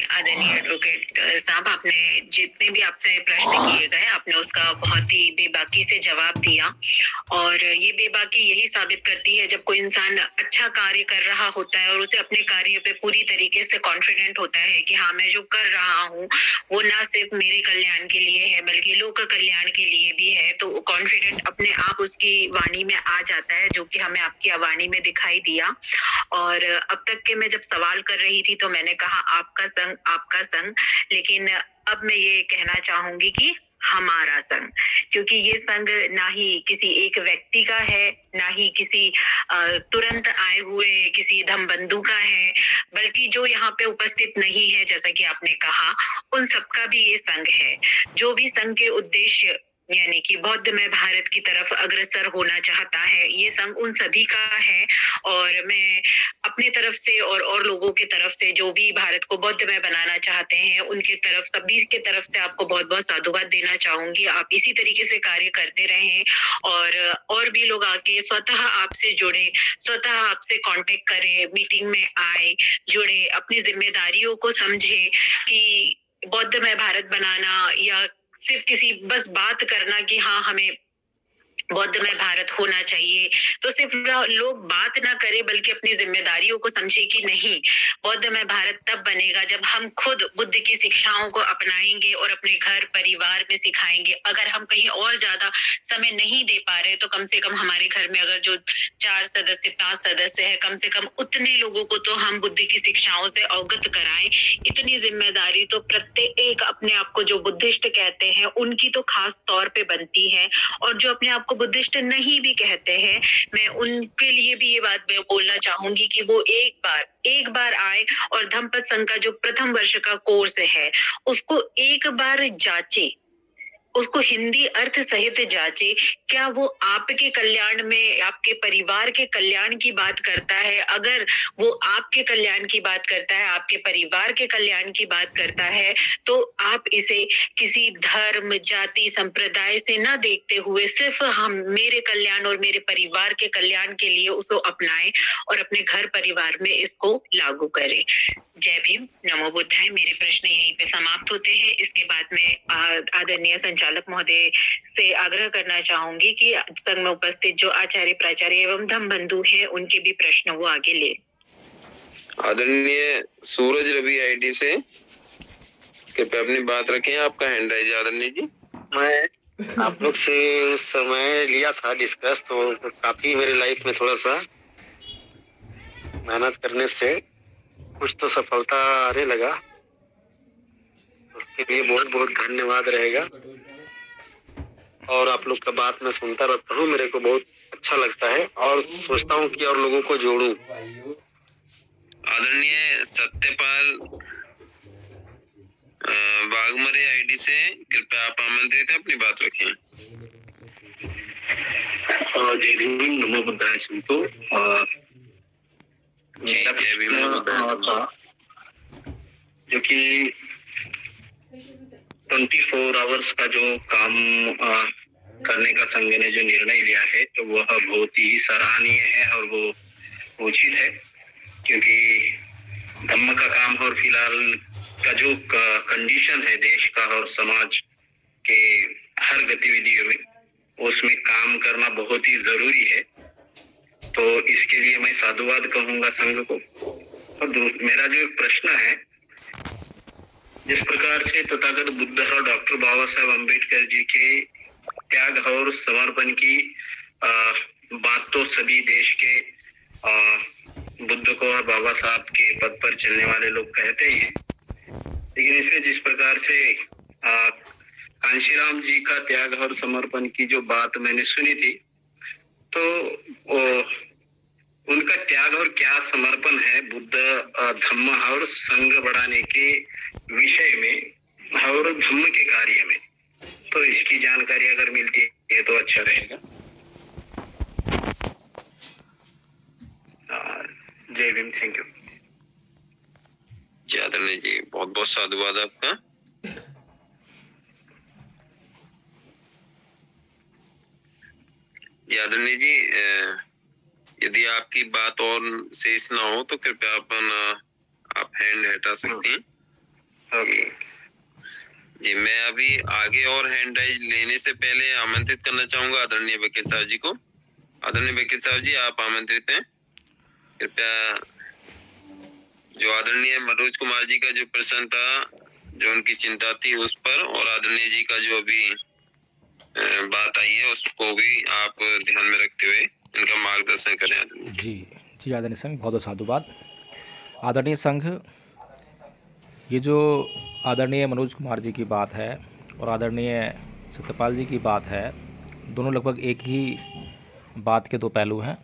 आदरणीय एडवोकेट साहब, आपने जितने भी आपसे प्रश्न किए गए आपने उसका बहुत ही बेबाकी से जवाब दिया। और ये बेबाकी यही साबित करती है जब कोई इंसान अच्छा कार्य कर रहा होता है और उसे अपने कार्य पे पूरी तरीके से कॉन्फिडेंट होता है कि हाँ, मैं जो कर रहा हूँ वो ना सिर्फ मेरे कल्याण के लिए है बल्कि लोक कल्याण के लिए भी है, तो कॉन्फिडेंट अपने आप उसकी वाणी में आ जाता है, जो कि हमें आपकी वाणी में दिखाई दिया। और अब तक के मैं जब सवाल कर रही थी तो मैंने कहा आपका संग, लेकिन अब मैं ये कहना चाहूंगी कि हमारा संघ, क्योंकि ये संघ ना ही किसी एक व्यक्ति का है, ना ही किसी तुरंत आए हुए किसी धमबंधु का है, बल्कि जो यहाँ पे उपस्थित नहीं है, जैसा कि आपने कहा, उन सबका भी ये संघ है। जो भी संघ के उद्देश्य यानी कि बौद्धमय भारत की तरफ अग्रसर होना चाहता है, ये संघ उन सभी का है। और मैं अपने तरफ से और लोगों के तरफ से जो भी भारत को बौद्धमय बनाना चाहते हैं उनके तरफ सभी के तरफ से आपको बहुत बहुत साधुवाद देना चाहूंगी। आप इसी तरीके से कार्य करते रहें और भी लोग आके स्वतः आपसे जुड़े, स्वतः आपसे कांटेक्ट करें, मीटिंग में आए, जुड़े, अपनी जिम्मेदारियों को समझे कि बौद्धमय भारत बनाना या सिर्फ किसी बस बात करना कि हाँ हमें बौद्धमय भारत होना चाहिए, तो सिर्फ लोग बात ना करें बल्कि अपनी जिम्मेदारियों को समझे कि नहीं, बौद्धमय भारत तब बनेगा जब हम खुद बुद्ध की शिक्षाओं को अपनाएंगे और अपने घर परिवार में सिखाएंगे। अगर हम कहीं और ज्यादा समय नहीं दे पा रहे तो कम से कम हमारे घर में अगर जो 4 सदस्य 5 सदस्य है, कम से कम उतने लोगों को तो हम बुद्ध की शिक्षाओं से अवगत कराएं। इतनी जिम्मेदारी तो प्रत्येक अपने आप को जो बुद्धिस्ट कहते हैं उनकी तो खास तौर पे बनती है, और जो अपने आप को बुद्धिस्ट नहीं भी कहते हैं, मैं उनके लिए भी ये बात मैं बोलना चाहूंगी कि वो एक बार आए और धम्मपद संघ का जो प्रथम वर्ष का कोर्स है उसको एक बार जांचे, उसको हिंदी अर्थ सहित जांचे, क्या वो आपके कल्याण में, आपके परिवार के कल्याण की बात करता है। अगर वो आपके कल्याण की बात करता है, आपके परिवार के कल्याण की बात करता है, तो आप इसे किसी धर्म जाति संप्रदाय से ना देखते हुए सिर्फ हम मेरे कल्याण और मेरे परिवार के कल्याण के लिए उसको अपनाएं और अपने घर परिवार में इसको लागू करें। जय भीम, नमो बुद्धाय। मेरे प्रश्न यहीं पे समाप्त होते हैं। इसके बाद में आदरणीय संचालक महोदय से आग्रह करना चाहूंगी कि संघ में उपस्थित जो आचार्य प्राचार्य एवं धम्म बंधु हैं उनके भी प्रश्न वो आगे ले। आदरणीय सूरज रवि आईडी से कृपया अपनी बात रखें। आपका हैंड राइज आदरणीय जी। मैं आप लोग से उस समय लिया था डिस्कस, तो काफी मेरे लाइफ में थोड़ा सा मेहनत करने से कुछ तो सफलता आने लगा, उसके लिए बहुत बहुत धन्यवाद रहेगा। और आप लोग का बात मैं सुनता रहता हूँ, मेरे को बहुत अच्छा लगता है और सोचता हूँ कि और लोगों को जोड़ूं। आदरणीय सत्यपाल बागमरे आईडी से कृपया आप आमंत्रित हैं, अपनी बात रखें। जय भीम, नमो बुद्धाय। सुनतो जय भीम, नमो बुद्धाय। जो कि 24 आवर्स का जो काम करने का संघ ने जो निर्णय लिया है, तो वह बहुत ही सराहनीय है और वो उचित है, क्योंकि धम्म का काम और फिलहाल का जो कंडीशन है देश का और समाज के हर गतिविधियों में, उसमें काम करना बहुत ही जरूरी है। तो इसके लिए मैं साधुवाद कहूंगा संघ को। और मेरा जो प्रश्न है, जिस प्रकार से तथागत बुद्ध और डॉक्टर बाबा साहब अम्बेडकर जी के त्याग और समर्पण की बात तो सभी देश के बुद्ध को और बाबा साहब के पद पर चलने वाले लोग कहते ही हैं, लेकिन इसमें जिस प्रकार से कांशीराम जी का त्याग और समर्पण की जो बात मैंने सुनी थी, तो उनका त्याग और क्या समर्पण है बुद्ध धम्म और संघ बढ़ाने के विषय में और धम्म के कार्य में, तो इसकी जानकारी अगर मिलती है तो अच्छा रहेगा। जय भीम, थैंक यू। जी आदरणीय जी, बहुत बहुत साधुवाद आपका। जी आदरणीय जी, यदि आपकी बात और शेष ना हो तो कृपया आप हैंड हटा सकते हैं। ओके। जी, मैं अभी आगे और हैंड राइज लेने से पहले आमंत्रित करना चाहूंगा आदरणीय वकील साहब जी को। आदरणीय वकील साहब जी, आप आमंत्रित हैं। कृपया जो आदरणीय मनोज कुमार जी का जो प्रश्न था, जो उनकी चिंता थी उस पर, और आदरणीय जी का जो अभी बात आई है उसको भी आप ध्यान में रखते हुए इनका मार्गदर्शन करें आदरणीय जी। जी आदरणीय संघ, बहुत बहुत साधुवाद। आदरणीय संघ, ये जो आदरणीय मनोज कुमार जी की बात है और आदरणीय सत्यपाल जी की बात है, दोनों लगभग एक ही बात के दो पहलू हैं।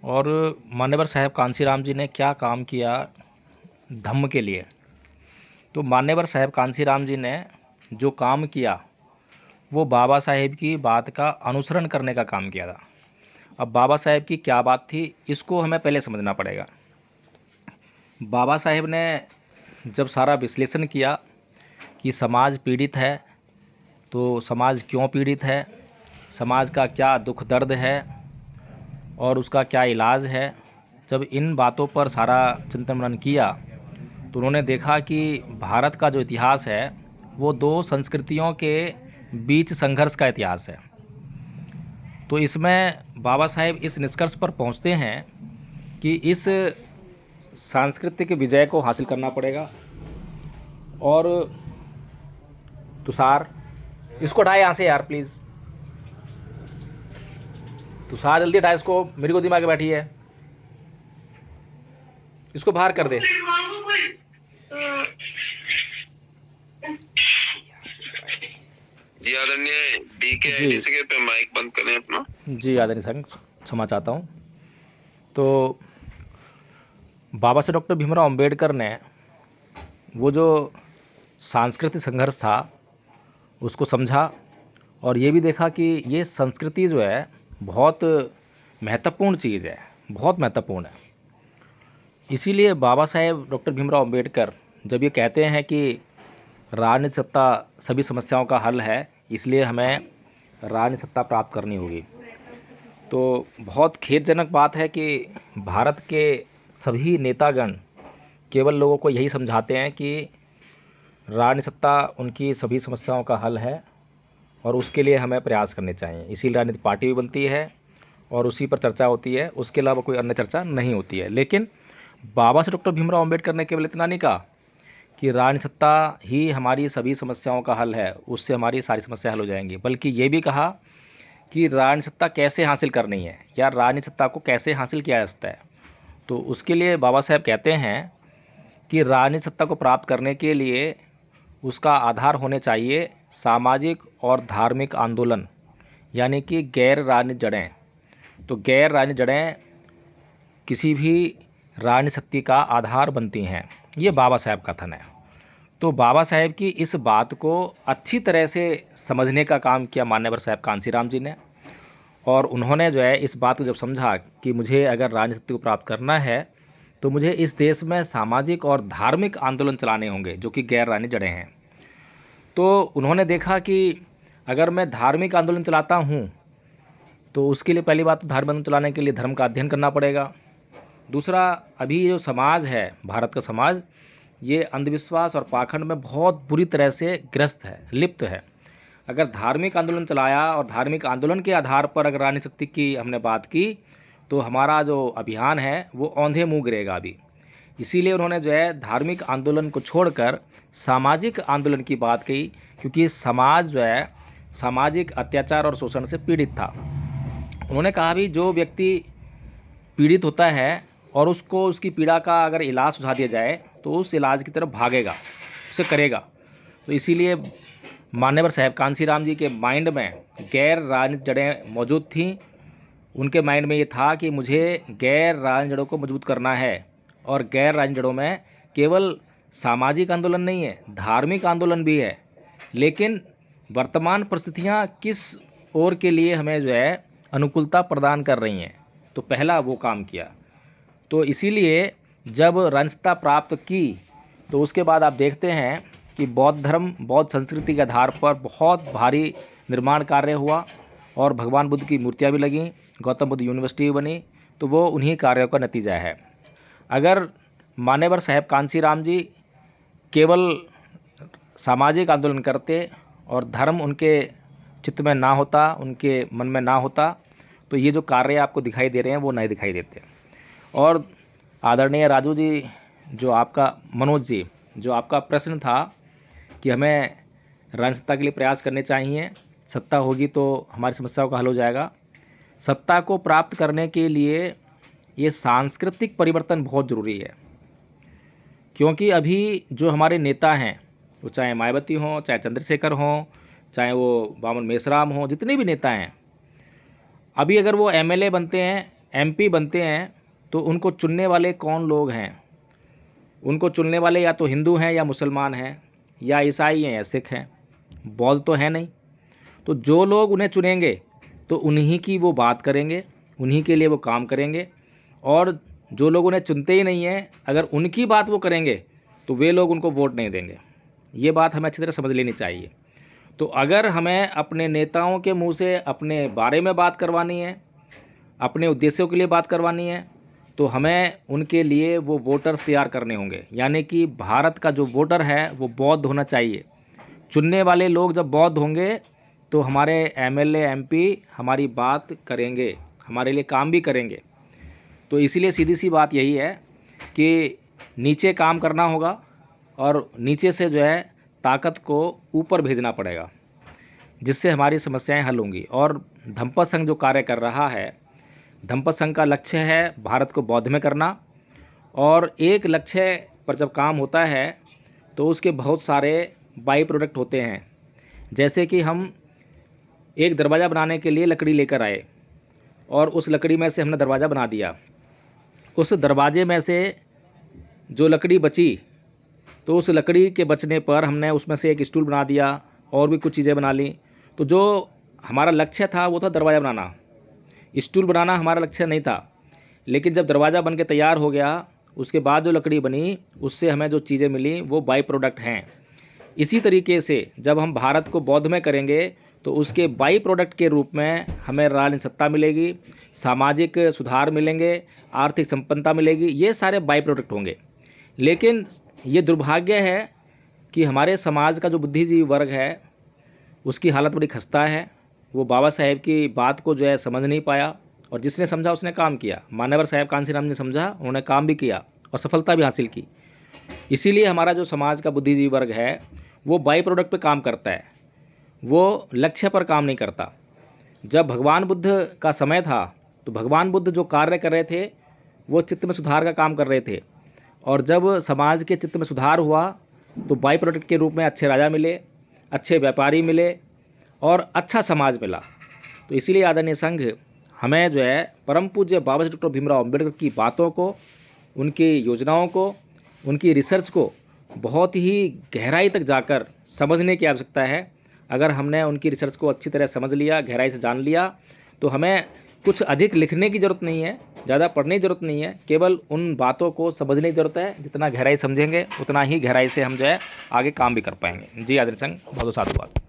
और मान्यवर साहब कांसीराम जी ने क्या काम किया धम्म के लिए, तो मान्यवर साहब कांसीराम जी ने जो काम किया वो बाबा साहेब की बात का अनुसरण करने का काम किया था। अब बाबा साहेब की क्या बात थी, इसको हमें पहले समझना पड़ेगा। बाबा साहेब ने जब सारा विश्लेषण किया कि समाज पीड़ित है, तो समाज क्यों पीड़ित है, समाज का क्या दुख दर्द है और उसका क्या इलाज है, जब इन बातों पर सारा चिंतन मनन किया तो उन्होंने देखा कि भारत का जो इतिहास है वो दो संस्कृतियों के बीच संघर्ष का इतिहास है। तो इसमें बाबा साहेब इस निष्कर्ष पर पहुंचते हैं कि इस सांस्कृतिक विजय को हासिल करना पड़ेगा। और तुषार, इसको हटाए यहाँ से यार प्लीज़। तुषार जल्दी हटाए इसको, मेरी गोदी में आके बैठी है, इसको बाहर कर दे। जी आदरणीय डी के आईडी से कृपया माइक बंद करें अपना। जी आदरणीय संघ, क्षमा चाहता हूँ। तो बाबा साहब डॉक्टर भीमराव अंबेडकर ने वो जो सांस्कृतिक संघर्ष था उसको समझा और ये भी देखा कि ये संस्कृति जो है बहुत महत्वपूर्ण चीज़ है, बहुत महत्वपूर्ण है। इसीलिए बाबा साहेब डॉक्टर भीमराव अंबेडकर जब ये कहते हैं कि राजनीतिक सत्ता सभी समस्याओं का हल है, इसलिए हमें राजनीतिक सत्ता प्राप्त करनी होगी, तो बहुत खेदजनक बात है कि भारत के सभी नेतागण केवल लोगों को यही समझाते हैं कि राजनीतिक सत्ता उनकी सभी समस्याओं का हल है और उसके लिए हमें प्रयास करने चाहिए। इसीलिए राजनीतिक पार्टी भी बनती है और उसी पर चर्चा होती है, उसके अलावा कोई अन्य चर्चा नहीं होती है। लेकिन बाबा साहब डॉक्टर भीमराव अंबेडकर ने केवल इतना नहीं कहा कि राजनीतिक सत्ता ही हमारी सभी समस्याओं का हल है, उससे हमारी सारी समस्या हल हो जाएंगी, बल्कि ये भी कहा कि राजनीतिक सत्ता कैसे हासिल करनी है या राजनीतिक सत्ता को कैसे हासिल किया जा सकता है। तो उसके लिए बाबा साहब कहते हैं कि राजनीतिक सत्ता को प्राप्त करने के लिए उसका आधार होने चाहिए सामाजिक और धार्मिक आंदोलन, यानी कि गैर राजनीतिक जड़ें। तो गैर राजनीतिक जड़ें किसी भी राजनीतिक शक्ति का आधार बनती हैं, ये बाबा साहब का कथन है। तो बाबा साहेब की इस बात को अच्छी तरह से समझने का काम किया मान्यवर साहब कांसीराम जी ने, और उन्होंने जो है इस बात को जब समझा कि मुझे अगर राजनीतिक शक्ति को प्राप्त करना है तो मुझे इस देश में सामाजिक और धार्मिक आंदोलन चलाने होंगे जो कि गैर राजनीतिक जड़ें हैं। तो उन्होंने देखा कि अगर मैं धार्मिक आंदोलन चलाता हूँ तो उसके लिए पहली बात तो धार्मिक आंदोलन चलाने के लिए धर्म का अध्ययन करना पड़ेगा। दूसरा, अभी जो समाज है, भारत का समाज, ये अंधविश्वास और पाखंड में बहुत बुरी तरह से ग्रस्त है, लिप्त है। अगर धार्मिक आंदोलन चलाया और धार्मिक आंदोलन के आधार पर अगर राजनीतिक शक्ति की हमने बात की तो हमारा जो अभियान है वो औंधे मुँह गिरेगा अभी। इसीलिए उन्होंने जो है धार्मिक आंदोलन को छोड़कर सामाजिक आंदोलन की बात की, क्योंकि समाज जो है सामाजिक अत्याचार और शोषण से पीड़ित था। उन्होंने कहा भी जो व्यक्ति पीड़ित होता है और उसको उसकी पीड़ा का अगर इलाज सुझा दिया जाए तो उस इलाज की तरफ भागेगा, उसे करेगा। तो इसीलिए मान्यवर साहब कांसीराम जी के माइंड में गैर राजनीतिक जड़ें मौजूद थीं। उनके माइंड में ये था कि मुझे गैर राजनीतिक जड़ों को मजबूत करना है, और गैर राजनीतिक जड़ों में केवल सामाजिक आंदोलन नहीं है, धार्मिक आंदोलन भी है। लेकिन वर्तमान परिस्थितियाँ किस ओर के लिए हमें जो है अनुकूलता प्रदान कर रही हैं, तो पहला वो काम किया। तो इसीलिए जब राजनीतिकता प्राप्त की तो उसके बाद आप देखते हैं कि बौद्ध धर्म, बौद्ध संस्कृति के आधार पर बहुत भारी निर्माण कार्य हुआ और भगवान बुद्ध की मूर्तियाँ भी लगीं, गौतम बुद्ध यूनिवर्सिटी भी बनी। तो वो उन्हीं कार्यों का नतीजा है। अगर मान्यवर साहब कांसीराम जी केवल सामाजिक आंदोलन करते और धर्म उनके चित्त में ना होता, उनके मन में ना होता, तो ये जो कार्य आपको दिखाई दे रहे हैं वो नहीं दिखाई देते। और आदरणीय राजू जी, जो आपका मनोज जी, जो आपका प्रश्न था कि हमें राज्य सत्ता के लिए प्रयास करने चाहिए, सत्ता होगी तो हमारी समस्याओं का हल हो जाएगा। सत्ता को प्राप्त करने के लिए ये सांस्कृतिक परिवर्तन बहुत ज़रूरी है, क्योंकि अभी जो हमारे नेता हैं, वो चाहे मायावती हों, चाहे चंद्रशेखर हों, चाहे वो बामन मेश्राम हों, जितने भी नेता हैं, अभी अगर वो एमएलए बनते हैं, एमपी बनते हैं, तो उनको चुनने वाले कौन लोग हैं? उनको चुनने वाले या तो हिंदू हैं या मुसलमान हैं या ईसाई हैं या सिख हैं, बौद्ध तो है नहीं। तो जो लोग उन्हें चुनेंगे तो उन्हीं की वो बात करेंगे, उन्हीं के लिए वो काम करेंगे। और जो लोग उन्हें चुनते ही नहीं हैं, अगर उनकी बात वो करेंगे तो वे लोग उनको वोट नहीं देंगे। ये बात हमें अच्छी तरह समझ लेनी चाहिए। तो अगर हमें अपने नेताओं के मुंह से अपने बारे में बात करवानी है, अपने उद्देश्यों के लिए बात करवानी है, तो हमें उनके लिए वो वोटर्स तैयार करने होंगे। यानी कि भारत का जो वोटर है वो बौद्ध होना चाहिए। चुनने वाले लोग जब बौद्ध होंगे तो हमारे एमएलए एमपी हमारी बात करेंगे, हमारे लिए काम भी करेंगे। तो इसीलिए सीधी सी बात यही है कि नीचे काम करना होगा और नीचे से जो है ताकत को ऊपर भेजना पड़ेगा, जिससे हमारी समस्याएं हल होंगी। और धम्पद संघ जो कार्य कर रहा है, धम्पद संघ का लक्ष्य है भारत को बौद्ध में करना। और एक लक्ष्य पर जब काम होता है तो उसके बहुत सारे बाई प्रोडक्ट होते हैं। जैसे कि हम एक दरवाज़ा बनाने के लिए लकड़ी लेकर आए और उस लकड़ी में से हमने दरवाज़ा बना दिया। उस दरवाजे में से जो लकड़ी बची, तो उस लकड़ी के बचने पर हमने उसमें से एक स्टूल बना दिया और भी कुछ चीज़ें बना ली। तो जो हमारा लक्ष्य था वो था दरवाज़ा बनाना, स्टूल बनाना हमारा लक्ष्य नहीं था। लेकिन जब दरवाज़ा बन के तैयार हो गया, उसके बाद जो लकड़ी बनी उससे हमें जो चीज़ें मिली वो बाई प्रोडक्ट हैं। इसी तरीके से जब हम भारत को बौद्ध में करेंगे तो उसके बाई प्रोडक्ट के रूप में हमें राजनीतिक सत्ता मिलेगी, सामाजिक सुधार मिलेंगे, आर्थिक संपन्नता मिलेगी। ये सारे बाई प्रोडक्ट होंगे। लेकिन ये दुर्भाग्य है कि हमारे समाज का जो बुद्धिजीवी वर्ग है उसकी हालत बड़ी खस्ता है। वो बाबा साहेब की बात को जो है समझ नहीं पाया, और जिसने समझा उसने काम किया। मान्यवर साहब कांसीराम ने समझा, उन्होंने काम भी किया और सफलता भी हासिल की। इसीलिए हमारा जो समाज का बुद्धिजीवी वर्ग है वो बाई प्रोडक्ट पे काम करता है, वो लक्ष्य पर काम नहीं करता। जब भगवान बुद्ध का समय था तो भगवान बुद्ध जो कार्य कर रहे थे वो चित्त में सुधार का काम कर रहे थे। और जब समाज के चित्त में सुधार हुआ तो बाई प्रोडक्ट के रूप में अच्छे राजा मिले, अच्छे व्यापारी मिले और अच्छा समाज मिला। तो इसीलिए आदरणीय संघ हमें जो है परम पूज्य बाबा साहेब डॉक्टर भीमराव अम्बेडकर की बातों को, उनकी योजनाओं को, उनकी रिसर्च को बहुत ही गहराई तक जाकर समझने की आवश्यकता है। अगर हमने उनकी रिसर्च को अच्छी तरह समझ लिया, गहराई से जान लिया, तो हमें कुछ अधिक लिखने की ज़रूरत नहीं है, ज़्यादा पढ़ने की ज़रूरत नहीं है, केवल उन बातों को समझने की ज़रूरत है। जितना गहराई समझेंगे उतना ही गहराई से हम जो है आगे काम भी कर पाएंगे। जी आदरणीय संघ, बहुत बहुत साधुवाद।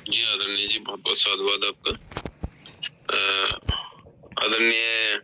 जी आदरणीय जी, बहुत बहुत साधुवाद आपका। आदरणीय